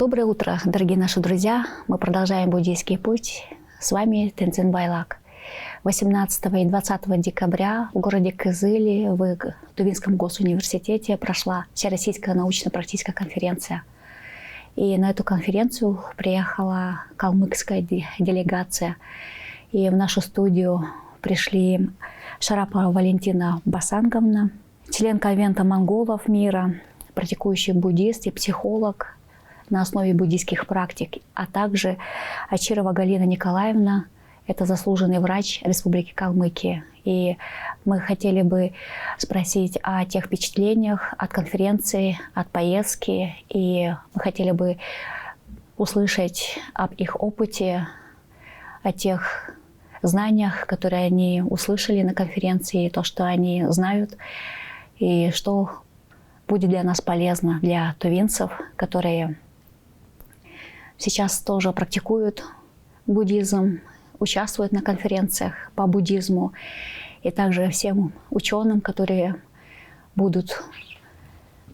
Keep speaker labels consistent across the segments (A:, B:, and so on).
A: Доброе утро, дорогие наши друзья! Мы продолжаем буддийский путь. С вами Тенцин Байлак. 18 и 20 декабря в городе Кызыли в Тувинском госуниверситете прошла Всероссийская научно-практическая конференция. И на эту конференцию приехала калмыцкая делегация. И в нашу студию пришли Шарапова Валентина Басанговна, член конвента монголов мира, практикующий буддист и психолог на основе буддийских практик, а также Ачирова Галина Николаевна, это заслуженный врач Республики Калмыкия. И мы хотели бы спросить о тех впечатлениях от конференции, от поездки, и мы хотели бы услышать об их опыте, о тех знаниях, которые они услышали на конференции, то, что они знают, и что будет для нас полезно, для тувинцев, которые сейчас тоже практикуют буддизм, участвуют на конференциях по буддизму, и также всем ученым, которые будут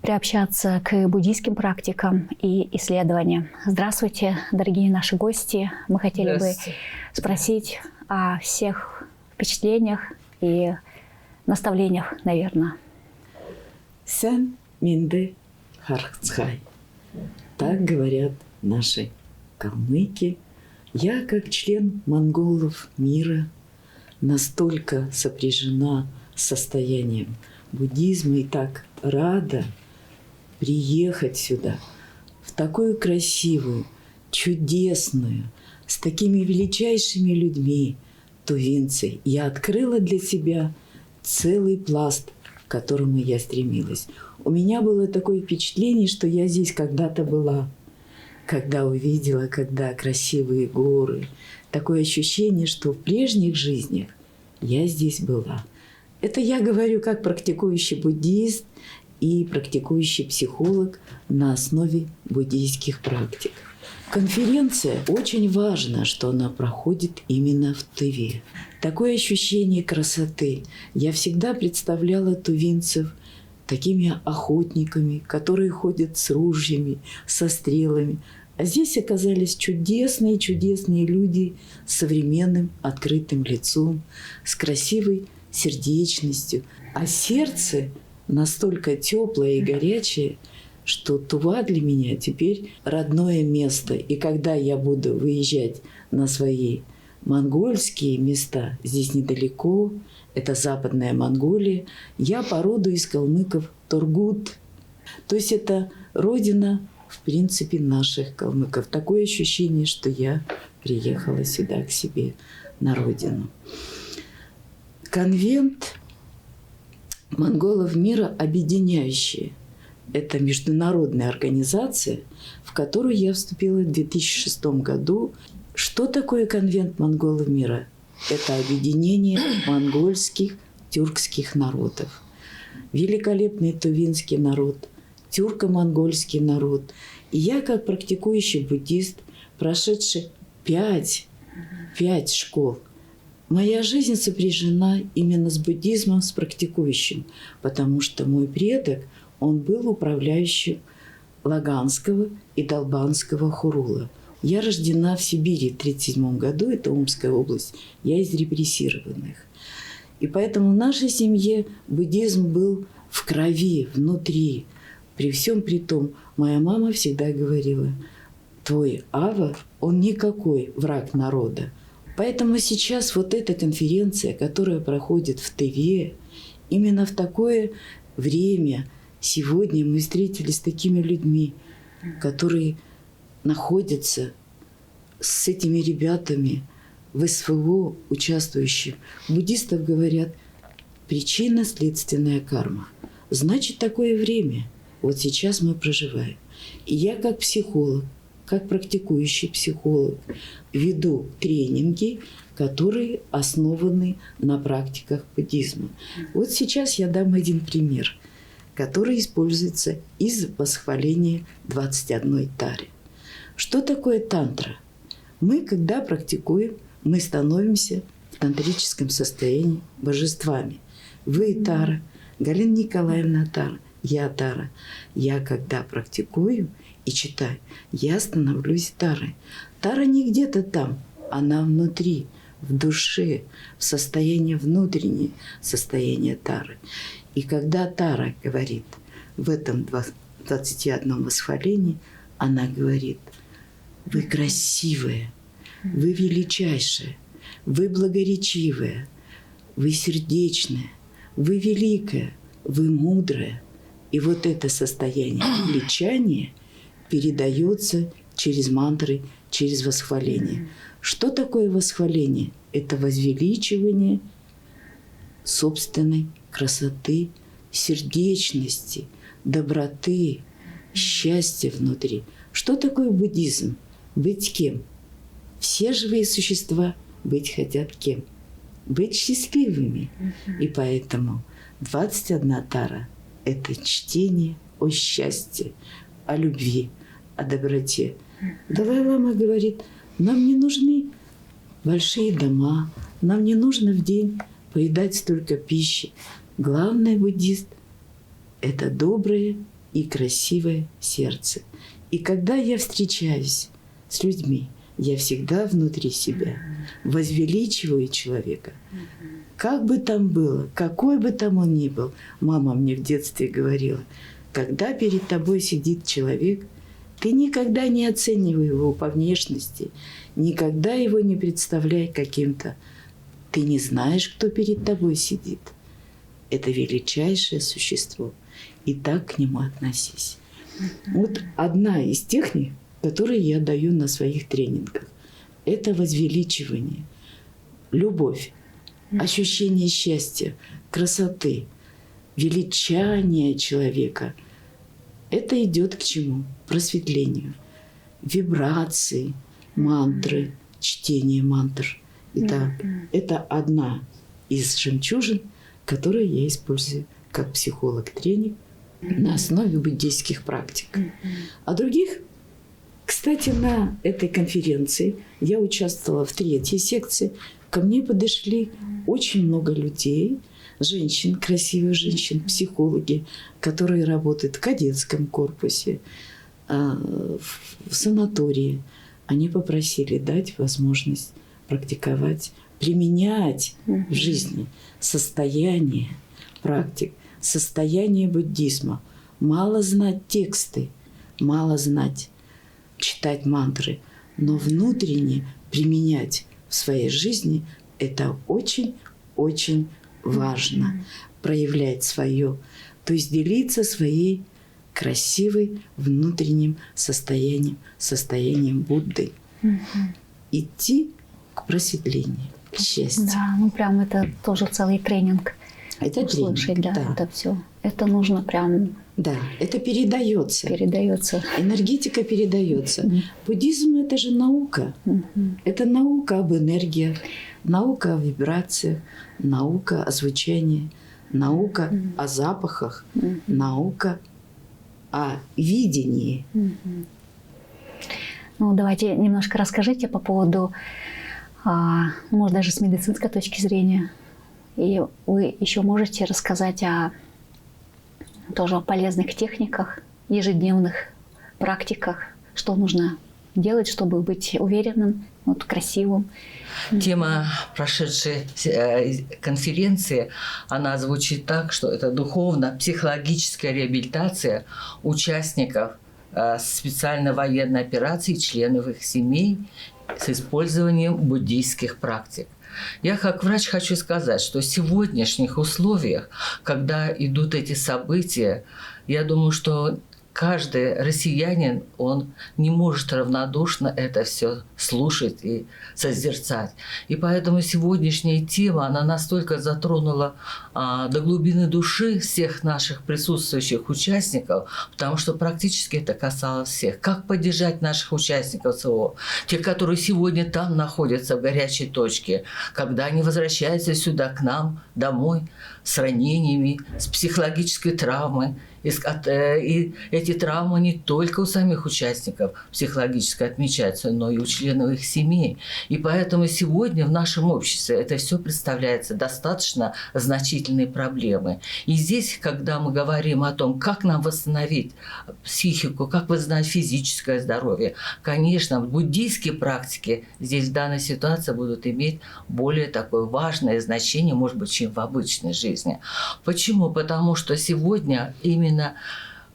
A: приобщаться к буддийским практикам и исследованиям. Здравствуйте, дорогие наши гости. Мы хотели бы спросить о всех впечатлениях и наставлениях, наверное.
B: Сэн минды хархцхай. Так говорят наши калмыки. Я, как член монголов мира, настолько сопряжена с состоянием буддизма и так рада приехать сюда, в такую красивую, чудесную, с такими величайшими людьми, тувинцы. Я открыла для себя целый пласт, к которому я стремилась. У меня было такое впечатление, что я здесь когда-то была, когда увидела, когда красивые горы. Такое ощущение, что в прежних жизнях я здесь была. Это я говорю как практикующий буддист и практикующий психолог на основе буддийских практик. Конференция очень важна, что она проходит именно в Тыве. Такое ощущение красоты. Я всегда представляла тувинцев такими охотниками, которые ходят с ружьями, со стрелами. А здесь оказались чудесные люди с современным открытым лицом, с красивой сердечностью. А сердце настолько теплое и горячее, что Тува для меня теперь родное место. И когда я буду выезжать на свои монгольские места, здесь недалеко, это Западная Монголия, я по роду из калмыков Тургут. То есть это родина, в принципе, наших калмыков. Такое ощущение, что я приехала сюда к себе на родину. Конвент монголов мира объединяющий. Это международная организация, в которую я вступила в 2006 году. Что такое конвент монголов мира? Это объединение монгольских, тюркских народов. Великолепный тувинский народ, тюрко-монгольский народ. И я, как практикующий буддист, прошедший 5 школ, моя жизнь сопряжена именно с буддизмом, с практикующим, потому что мой предок, он был управляющим Лаганского и Долбанского хурула. Я рождена в Сибири в 1937 году, это Омская область, я из репрессированных. И поэтому в нашей семье буддизм был в крови, внутри. При всем при том, моя мама всегда говорила, твой Ава, он никакой враг народа. Поэтому сейчас вот эта конференция, которая проходит в Тыве, именно в такое время, сегодня мы встретились с такими людьми, которые находятся с этими ребятами в СВО участвующих. Буддистов говорят, причинно-следственная карма. Значит, такое время. Вот сейчас мы проживаем. И я как психолог, как практикующий психолог, веду тренинги, которые основаны на практиках буддизма. Вот сейчас я дам один пример, который используется из восхваления 21 тары. Что такое тантра? Мы, когда практикуем, мы становимся в тантрическом состоянии божествами. Вы Тара, Галина Николаевна Тара, я Тара. Я, когда практикую, и читаю, я становлюсь Тарой. Тара не где-то там, она внутри, в душе, в состоянии внутреннее состояние Тары. И когда Тара говорит в этом 21 восхвалении, она говорит: вы красивые, вы величайшие, вы благоречивые, вы сердечные, вы великая, вы мудрая. И вот это состояние величания передается через мантры, через восхваление. Что такое восхваление? Это возвеличивание собственной красоты, сердечности, доброты, счастья внутри. Что такое буддизм? Быть кем? Все живые существа быть хотят кем? Быть счастливыми. И поэтому 21 тара – это чтение о счастье, о любви, о доброте. Далай-лама говорит, нам не нужны большие дома, нам не нужно в день поедать столько пищи. Главное, буддист – это доброе и красивое сердце. И когда я встречаюсь с людьми, я всегда внутри себя возвеличиваю человека. Как бы там было, какой бы там он ни был. Мама мне в детстве говорила, когда перед тобой сидит человек, ты никогда не оценивай его по внешности, никогда его не представляй каким-то. Ты не знаешь, кто перед тобой сидит. Это величайшее существо. И так к нему относись. Вот одна из техник, которые я даю на своих тренингах, это возвеличивание, любовь, ощущение счастья, красоты, величание человека. Это идет к чему? Просветлению, вибрации, мантры, чтение мантр. Итак, это одна из жемчужин, которую я использую как психолог-тренер на основе буддийских практик. А других, кстати, на этой конференции я участвовала в 3-й секции. Ко мне подошли очень много людей, женщин, красивых женщин, психологи, которые работают в кадетском корпусе, в санатории. Они попросили дать возможность практиковать, применять в жизни состояние практик, состояние буддизма. Мало знать тексты, мало знать, читать мантры, но внутренне применять в своей жизни – это очень-очень важно. Проявлять свое, то есть делиться своей красивой внутренним состоянием Будды. Идти к просветлению, к счастью.
A: Да, ну прям это тоже целый тренинг.
B: Это
A: услышать,
B: тренинг, да.
A: Это все. Это нужно прям.
B: Да, это передается. Энергетика передается. Буддизм – это же наука. Это наука об энергиях, наука о вибрациях, наука о звучании, наука о запахах, наука о видении.
A: Ну, давайте немножко расскажите по поводу, может, даже с медицинской точки зрения. И вы еще можете рассказать тоже о полезных техниках, ежедневных практиках, что нужно делать, чтобы быть уверенным, вот, красивым.
C: Тема прошедшей конференции, она звучит так, что это духовно-психологическая реабилитация участников специальной военной операции, членов их семей с использованием буддийских практик. Я как врач хочу сказать, что в сегодняшних условиях, когда идут эти события, я думаю, что каждый россиянин, он не может равнодушно это все слушать и созерцать. И поэтому сегодняшняя тема, она настолько затронула до глубины души всех наших присутствующих участников, потому что практически это касалось всех. Как поддержать наших участников СО, тех, которые сегодня там находятся в горячей точке, когда они возвращаются сюда, к нам, домой, с ранениями, с психологической травмой. И эти травмы не только у самих участников психологически отмечаются, но и у членов их семей. И поэтому сегодня в нашем обществе это все представляется достаточно значительной проблемой. И здесь, когда мы говорим о том, как нам восстановить психику, как восстановить физическое здоровье, конечно, буддийские практики здесь в данной ситуации будут иметь более такое важное значение, может быть, чем в обычной жизни. Почему? Потому что сегодня именно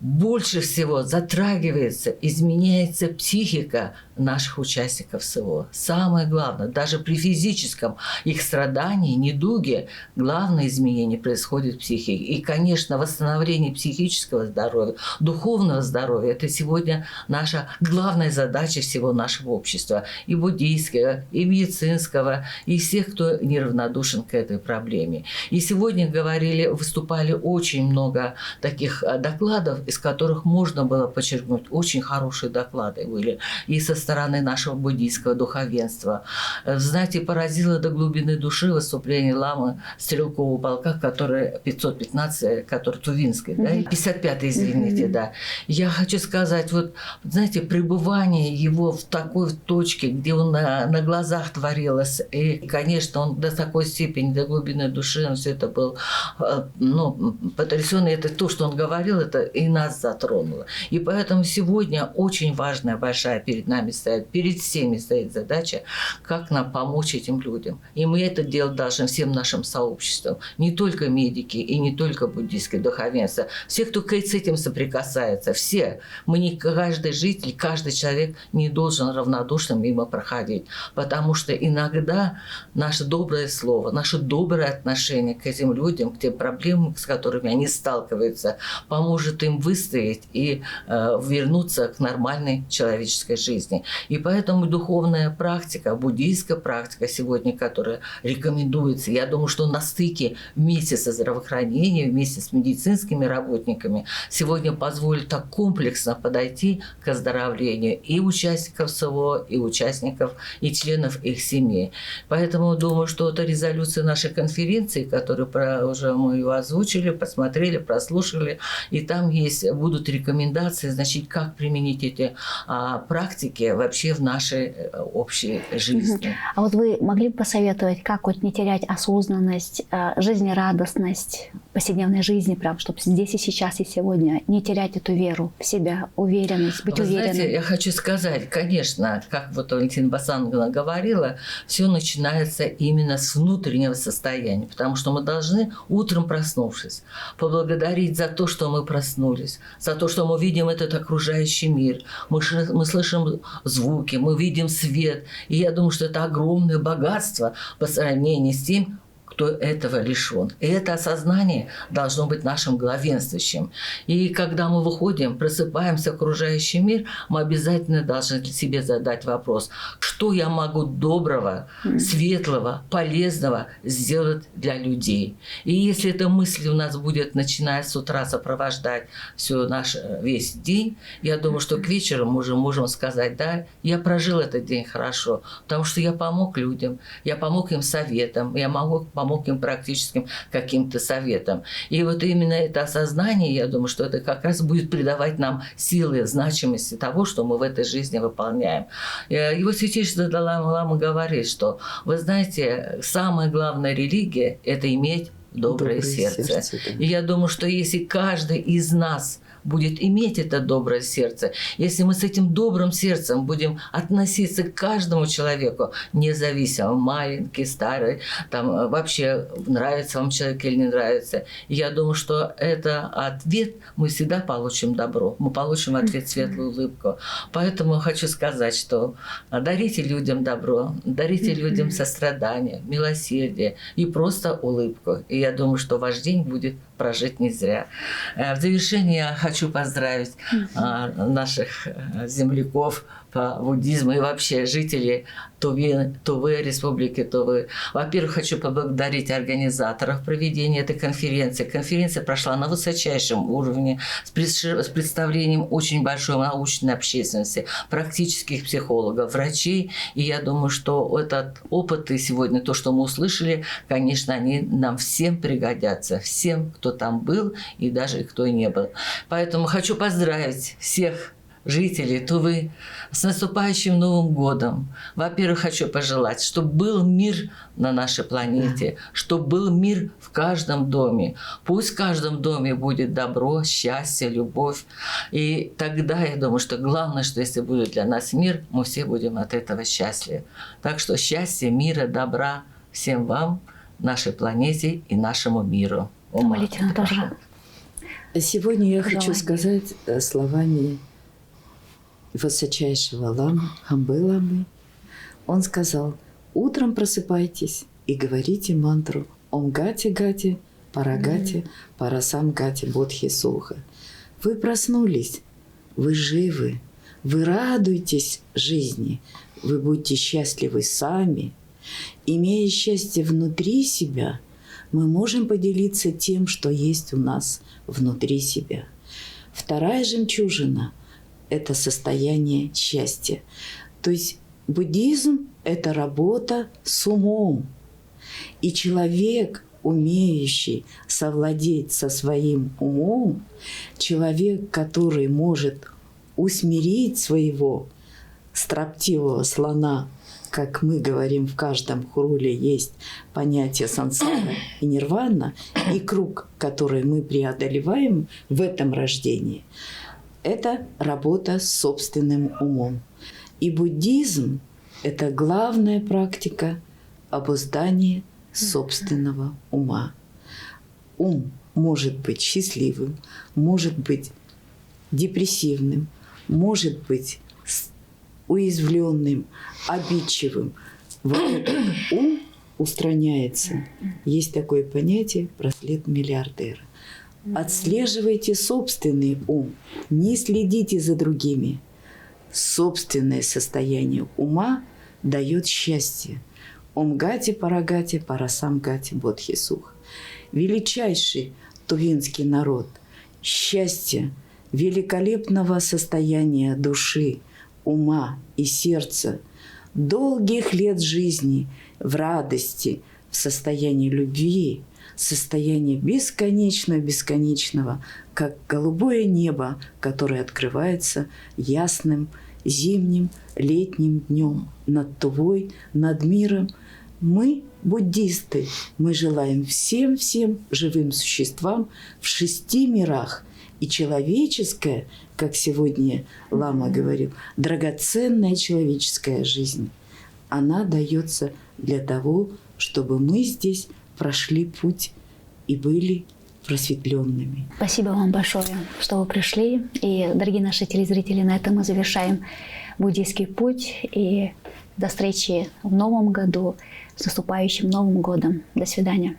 C: больше всего затрагивается, изменяется психика наших участников СВО. Самое главное, даже при физическом их страдании, недуге, главное изменение происходит в психике. И, конечно, восстановление психического здоровья, духовного здоровья – это сегодня наша главная задача всего нашего общества. И буддийского, и медицинского, и всех, кто неравнодушен к этой проблеме. И сегодня выступали очень много таких докладов, из которых можно было подчеркнуть, очень хорошие доклады были и со стороны нашего буддийского духовенства. Знаете, поразило до глубины души выступление ламы Стрелкового полка, который 515, который Тувинский, да, 55-й, извините, да. Я хочу сказать, вот, знаете, пребывание его в такой точке, где он на глазах творилось, и, конечно, он до такой степени, до глубины души, он все это был, ну, потрясен, и это то, что он говорил, это и нас затронуло. И поэтому сегодня очень важная, большая перед нами стоит, перед всеми стоит задача, как нам помочь этим людям. И мы это делать должны всем нашим сообществам. Не только медики и не только буддийское духовенство. Все, кто с этим соприкасается, все. Мы не каждый житель, каждый человек не должен равнодушно мимо проходить. Потому что иногда наше доброе слово, наше доброе отношение к этим людям, к тем проблемам, с которыми они сталкиваются, поможет им выстоять и вернуться к нормальной человеческой жизни. И поэтому духовная практика, буддийская практика сегодня, которая рекомендуется, я думаю, что на стыке вместе со здравоохранением, вместе с медицинскими работниками сегодня позволит так комплексно подойти к оздоровлению и участников СВО, и участников, и членов их семей. Поэтому думаю, что это резолюция нашей конференции, которую уже мы ее озвучили, посмотрели, прослушали, и там будут рекомендации, значит, как применить эти практики вообще в нашей общей жизни.
A: А вот вы могли бы посоветовать, как вот не терять осознанность, жизнерадостность повседневной жизни, прям, чтобы здесь и сейчас и сегодня не терять эту веру в себя, уверенность, быть уверенным?
C: Знаете, я хочу сказать, конечно, как вот Валентина Басановна говорила, все начинается именно с внутреннего состояния, потому что мы должны утром, проснувшись, поблагодарить за то, что мы проснулись, за то, что мы видим этот окружающий мир, мы слышим звуки, мы видим свет. И я думаю, что это огромное богатство по сравнению с тем, кто этого лишен. И это осознание должно быть нашим главенствующим. И когда мы выходим, просыпаемся в окружающий мир, мы обязательно должны себе задать вопрос, что я могу доброго, светлого, полезного сделать для людей. И если эта мысль у нас будет, начиная с утра, сопровождать весь день, я думаю, что к вечеру мы уже можем сказать, да, я прожил этот день хорошо, потому что я помог людям, я помог им советам, я помог им практическим каким-то советам. И вот именно это осознание, я думаю, что это как раз будет придавать нам силы, значимости того, что мы в этой жизни выполняем. Его святейшество Далай-лама говорит, что, вы знаете, самая главная религия – это иметь доброе сердце.
B: Да.
C: И я думаю, что если каждый из нас будет иметь это доброе сердце, если мы с этим добрым сердцем будем относиться к каждому человеку, независимо, маленький, старый, там вообще нравится вам человек или не нравится, я думаю, что это ответ, мы всегда получим добро, мы получим ответ светлую улыбку. Поэтому хочу сказать, что дарите людям добро, дарите людям сострадание, милосердие и просто улыбку. И я думаю, что ваш день будет прожить не зря. В завершение я хочу поздравить наших земляков по буддизму и вообще жители Тувы, Республики Тувы. Во-первых, хочу поблагодарить организаторов проведения этой конференции. Конференция прошла на высочайшем уровне с представлением очень большой научной общественности, практических психологов, врачей. И я думаю, что этот опыт и сегодня то, что мы услышали, конечно, они нам всем пригодятся. Всем, кто там был и даже кто и не был. Поэтому хочу поздравить всех жителей Тувы с наступающим Новым годом. Во-первых, хочу пожелать, чтобы был мир на нашей планете, чтобы был мир в каждом доме. Пусть в каждом доме будет добро, счастье, любовь. И тогда, я думаю, что главное, что если будет для нас мир, мы все будем от этого счастливы. Так что счастья, мира, добра всем вам, нашей планете и нашему миру.
A: Молите, Наташа.
B: Сегодня я хочу
A: Пожелание.
B: сказать словами высочайшего ламы, Хамбы ламы. Он сказал: утром просыпайтесь и говорите мантру Ом Гати Гати, Парагати, Парасам Гати, Бодхи Суха. Вы проснулись, вы живы, вы радуетесь жизни, вы будете счастливы сами. Имея счастье внутри себя, мы можем поделиться тем, что есть у нас внутри себя. Вторая жемчужина – это состояние счастья. То есть буддизм – это работа с умом. И человек, умеющий совладеть со своим умом, человек, который может усмирить своего строптивого слона, как мы говорим, в каждом хуруле есть понятие сансара и нирвана, и круг, который мы преодолеваем в этом рождении, это работа с собственным умом. И буддизм – это главная практика обуздания собственного ума. Ум может быть счастливым, может быть депрессивным, может быть уязвленным, обидчивым. Вот этот ум устраняется. Есть такое понятие браслет миллиардера. Отслеживайте собственный ум, не следите за другими. Собственное состояние ума дает счастье. Ом Гати Парагати, Парасам Гати, Бодхи Суха. Величайший тувинский народ, счастье великолепного состояния души, ума и сердца, долгих лет жизни в радости, в состоянии любви, состоянии бесконечного, как голубое небо, которое открывается ясным зимним летним днем над Тувой, над миром. Мы, буддисты, мы желаем всем живым существам в 6 мирах. И человеческая, как сегодня Лама говорил, драгоценная человеческая жизнь, она дается для того, чтобы мы здесь прошли путь и были просветленными.
A: Спасибо вам большое, что вы пришли. И, дорогие наши телезрители, на этом мы завершаем буддийский путь. И до встречи в новом году, с наступающим Новым годом. До свидания.